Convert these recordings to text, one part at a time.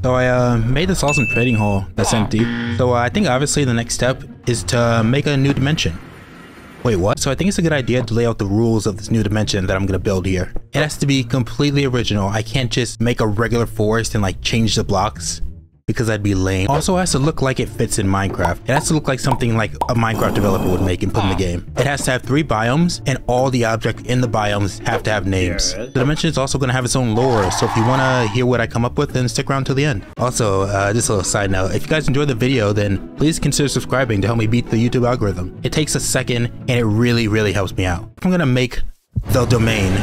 So I made this awesome trading hall that's empty. So I think obviously the next step is to make a new dimension. Wait, what? So I think it's a good idea to lay out the rules of this new dimension that I'm gonna build here. It has to be completely original. I can't just make a regular forest and like change the blocks, because that'd be lame. Also, it has to look like it fits in Minecraft. It has to look like something like a Minecraft developer would make and put in the game. It has to have 3 biomes, and all the objects in the biomes have to have names. The dimension is also going to have its own lore, so if you want to hear what I come up with, then stick around till the end. Also, just a little side note, if you guys enjoyed the video, then please consider subscribing to help me beat the YouTube algorithm. It takes a second, and it really, really helps me out. If I'm going to make the domain,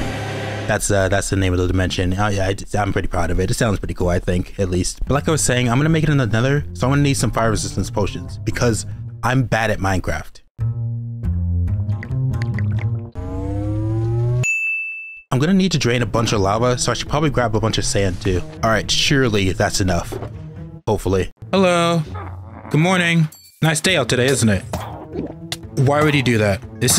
that's the name of the dimension. Oh yeah, I'm pretty proud of it. It sounds pretty cool, I think, at least. But like I was saying, I'm gonna make it in the Nether, so I'm gonna need some fire resistance potions because I'm bad at Minecraft. I'm gonna need to drain a bunch of lava, so I should probably grab a bunch of sand too. All right, surely that's enough. Hopefully. Hello. Good morning. Nice day out today, isn't it? Why would you do that? This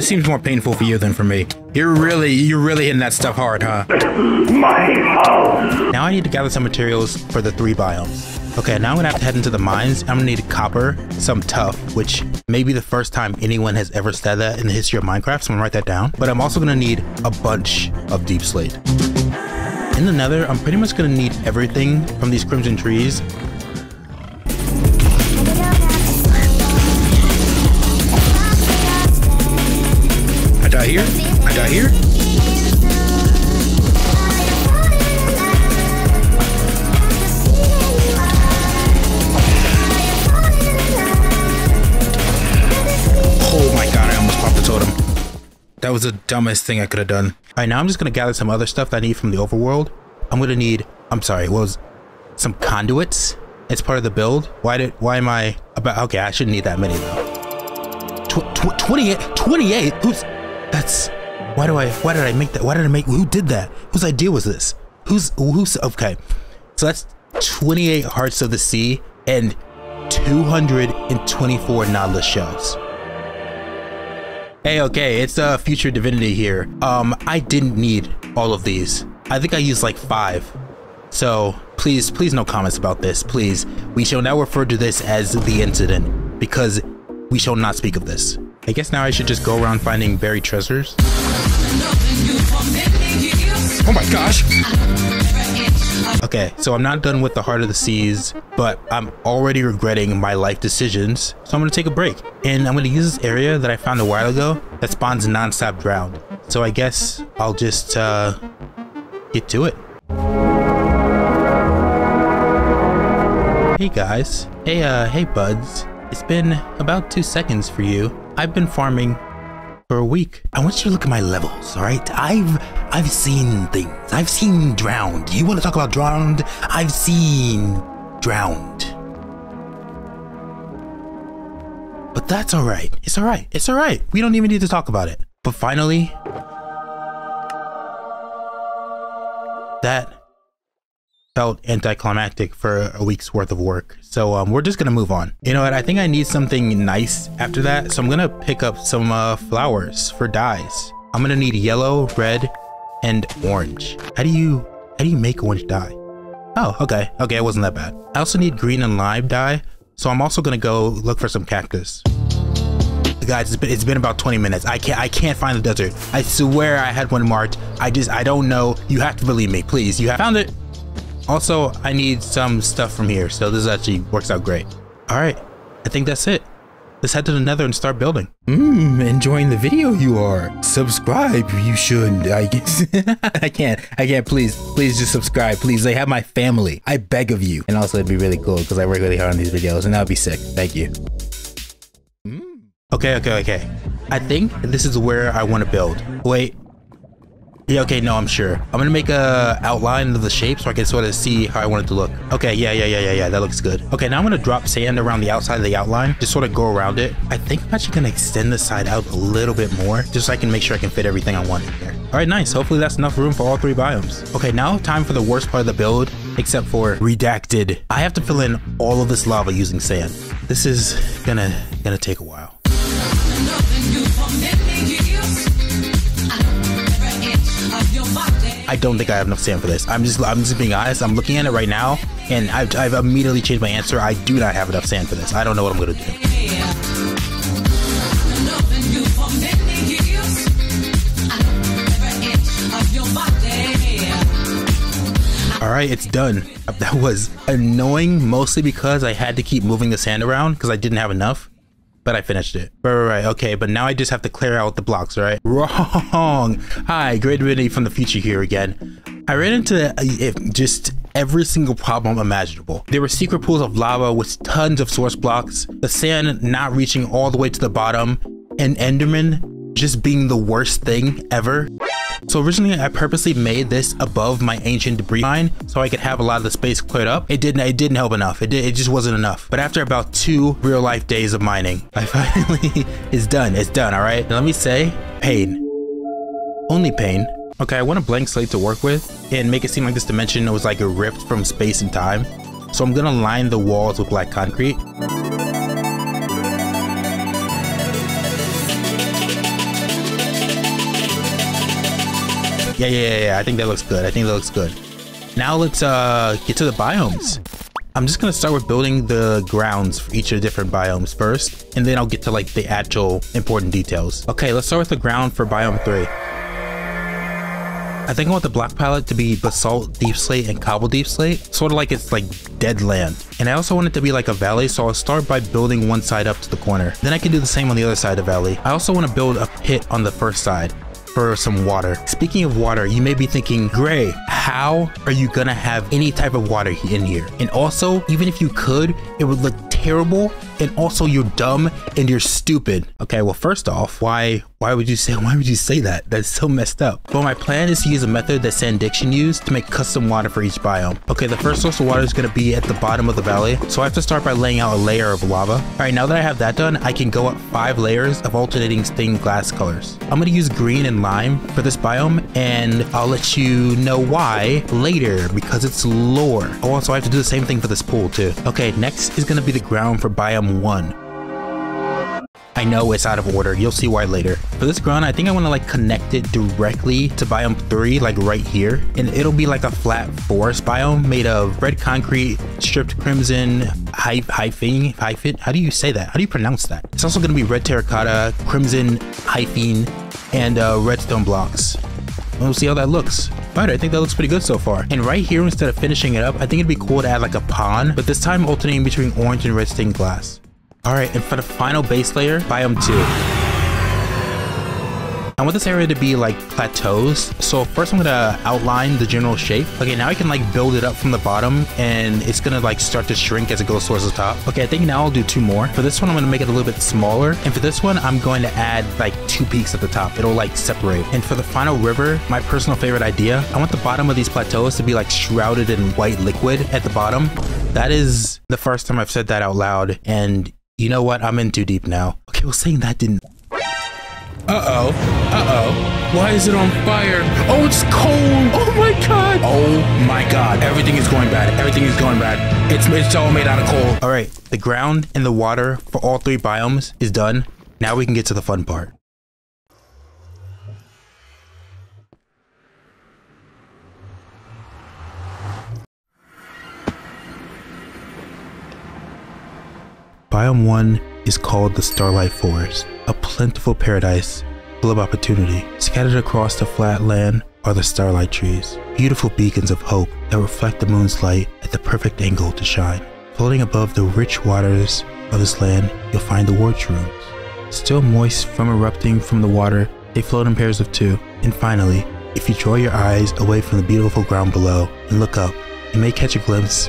seems more painful for you than for me. You're really hitting that stuff hard, huh? My house. Now I need to gather some materials for the 3 biomes. Okay, now I'm gonna have to head into the mines. I'm gonna need copper, some tuff, which may be the first time anyone has ever said that in the history of Minecraft, so I'm gonna write that down. But I'm also gonna need a bunch of deep slate. In the Nether, I'm pretty much gonna need everything from these crimson trees. I die here? Oh my god, I almost popped the totem. That was the dumbest thing I could have done. All right, now I'm just gonna gather some other stuff that I need from the overworld. I'm gonna need, some conduits. It's part of the build. Why am I about, okay, I shouldn't need that many though. 28? Why did I make that? Who did that? Whose idea was this? Okay. So that's 28 hearts of the sea and 224 nautilus shells. Hey, okay, it's future divinity here. I didn't need all of these. I think I used like 5. So please no comments about this, please. We shall now refer to this as the incident because we shall not speak of this. I guess now I should just go around finding buried treasures. Oh my gosh! Okay, so I'm not done with the Heart of the Seas, but I'm already regretting my life decisions, so I'm gonna take a break. And I'm gonna use this area that I found a while ago that spawns non-stop drowned. So I guess I'll just get to it. Hey guys. Hey buds. It's been about 2 seconds for you. I've been farming for a week. I want you to look at my levels, all right? I've seen things. I've seen drowned. You want to talk about drowned? I've seen drowned. But that's all right. It's all right. It's all right. We don't even need to talk about it. But finally, that felt anticlimactic for a week's worth of work. So we're just gonna move on. You know what? I think I need something nice after that. So I'm gonna pick up some flowers for dyes. I'm gonna need yellow, red, and orange. How do you make orange dye? Oh, okay. Okay, it wasn't that bad. I also need green and lime dye. So I'm also gonna go look for some cactus. Guys, it's been about 20 minutes. I can't find the desert. I swear I had one marked. I don't know. You have to believe me, please. You have found it. Also, I need some stuff from here, so this actually works out great. All right, I think that's it. Let's head to the Nether and start building. Enjoying the video you are. Subscribe, you should. I guess. I can't, please just subscribe, please. They have my family. I beg of you. And also it'd be really cool because I work really hard on these videos and that would be sick. Thank you. Okay. I think this is where I want to build. Wait. Yeah, okay, no, I'm sure. I'm gonna make a outline of the shape so I can sort of see how I want it to look. Okay, yeah, that looks good. Okay, now I'm gonna drop sand around the outside of the outline, just sort of go around it. I think I'm actually gonna extend this side out a little bit more, just so I can make sure I can fit everything I want in here. All right, nice. Hopefully that's enough room for all 3 biomes. Okay, now time for the worst part of the build, except for redacted. I have to fill in all of this lava using sand. This is gonna take a while. I don't think I have enough sand for this. I'm just being honest. I'm looking at it right now, and I've immediately changed my answer. I do not have enough sand for this. I don't know what I'm gonna do. Alright, it's done. That was annoying, mostly because I had to keep moving the sand around because I didn't have enough, but I finished it. Right, okay, but now I just have to clear out the blocks, right? Wrong! Hi, GrayDivinity from the future here again. I ran into just every single problem imaginable. There were secret pools of lava with tons of source blocks, the sand not reaching all the way to the bottom, and Enderman just being the worst thing ever. So originally I purposely made this above my ancient debris mine so I could have a lot of the space cleared up. It didn't help enough. It just wasn't enough. But after about 2 real life days of mining, I finally, it's done, all right? Now let me say, pain. Only pain. Okay, I want a blank slate to work with and make it seem like this dimension was like ripped from space and time. So I'm gonna line the walls with black concrete. Yeah, I think that looks good. Now let's get to the biomes. I'm just gonna start with building the grounds for each of the different biomes first, and then I'll get to like the actual important details. Okay, let's start with the ground for biome 3. I think I want the block palette to be basalt, deep slate, and cobble deep slate, sort of like it's like dead land. And I also want it to be like a valley, so I'll start by building one side up to the corner. Then I can do the same on the other side of the valley. I also want to build a pit on the first side for some water. Speaking of water, you may be thinking, Gray, how are you gonna have any type of water in here? And also, even if you could, it would look terrible, and also you're dumb and you're stupid. Okay, well, first off, why would you say that? That's so messed up. Well, my plan is to use a method that Sandiction used to make custom water for each biome. Okay, the first source of water is gonna be at the bottom of the valley, so I have to start by laying out a layer of lava. All right, now that I have that done, I can go up 5 layers of alternating stained glass colors. I'm gonna use green and lime for this biome, and I'll let you know why later because it's lore. Oh, also I have to do the same thing for this pool too. Okay, next is gonna be the ground for biome 1. I know it's out of order, you'll see why later. For this ground, I think I want to like connect it directly to biome 3, like right here, and it'll be like a flat forest biome made of red concrete, stripped crimson, hyphen, how do you say that? How do you pronounce that? It's also going to be red terracotta, crimson, hyphen, and redstone blocks. We'll see how that looks. Alright, I think that looks pretty good so far. And right here, instead of finishing it up, I think it'd be cool to add like a pond, but this time alternating between orange and red stained glass. Alright, and for the final base layer, biome 2. I want this area to be like plateaus, so first I'm gonna outline the general shape. Okay, now I can like build it up from the bottom, and it's gonna like start to shrink as it goes towards the top. Okay, I think now I'll do 2 more. For this one, I'm gonna make it a little bit smaller, and for this one, I'm going to add like 2 peaks at the top. It'll like separate. And for the final river, my personal favorite idea, I want the bottom of these plateaus to be like shrouded in white liquid at the bottom. That is the first time I've said that out loud, and you know what? I'm in too deep now. Okay, well, saying that didn't... Uh-oh. Why is it on fire? Oh, it's cold. Oh my god. Oh my god. Everything is going bad. It's all made out of coal. All right, the ground and the water for all 3 biomes is done. Now we can get to the fun part. Biome 1 is called the Starlight Forest, a plentiful paradise full of opportunity. Scattered across the flat land are the starlight trees, beautiful beacons of hope that reflect the moon's light at the perfect angle to shine. Floating above the rich waters of this land, you'll find the wart shrooms. Still moist from erupting from the water, they float in pairs of 2. And finally, if you draw your eyes away from the beautiful ground below and look up, you may catch a glimpse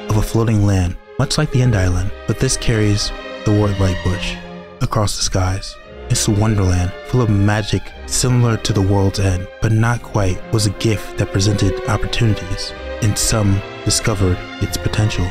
of a floating land, much like the End Island, but this carries the wart light bush across the skies. It's a wonderland full of magic similar to the world's end, but not quite. Was a gift that presented opportunities, and some discovered its potential.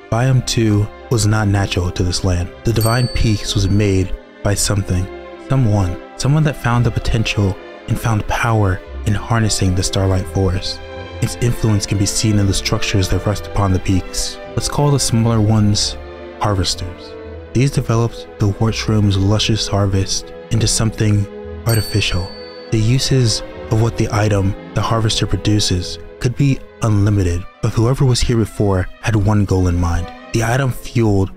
Biome 2 was not natural to this land. The Divine Peaks was made by someone that found the potential and found power in harnessing the Starlight Forest. Its influence can be seen in the structures that rest upon the peaks. Let's call the smaller ones harvesters. These developed the wart shroom's luscious harvest into something artificial. The uses of what the item the harvester produces could be unlimited, but whoever was here before had one goal in mind. The item fueled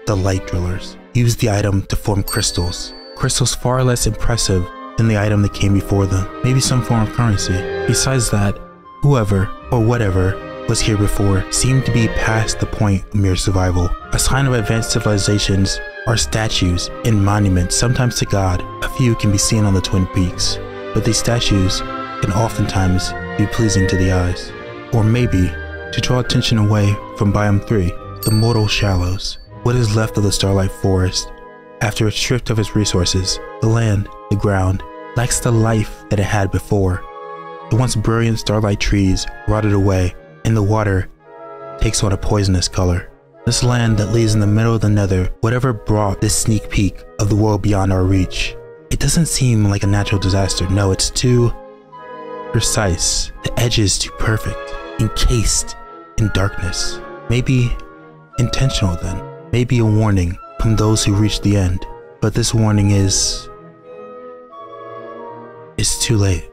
the light drillers, used the item to form crystals. Crystals far less impressive than the item that came before them, maybe some form of currency. Besides that, whoever or whatever was here before seemed to be past the point of mere survival. A sign of advanced civilizations are statues and monuments, sometimes to God. A few can be seen on the Twin Peaks, but these statues can oftentimes be pleasing to the eyes. Or maybe to draw attention away from Biome 3, the Mortal Shallows, what is left of the Starlight Forest. After it's stripped of its resources, the land, the ground, lacks the life that it had before. The once brilliant starlight trees rotted away, and the water takes on a poisonous color. This land that lays in the middle of the Nether, whatever brought this sneak peek of the world beyond our reach, it doesn't seem like a natural disaster. No, it's too precise. The edge is too perfect, encased in darkness. Maybe intentional then. Maybe a warning from those who reach the end. But this warning is... it's too late.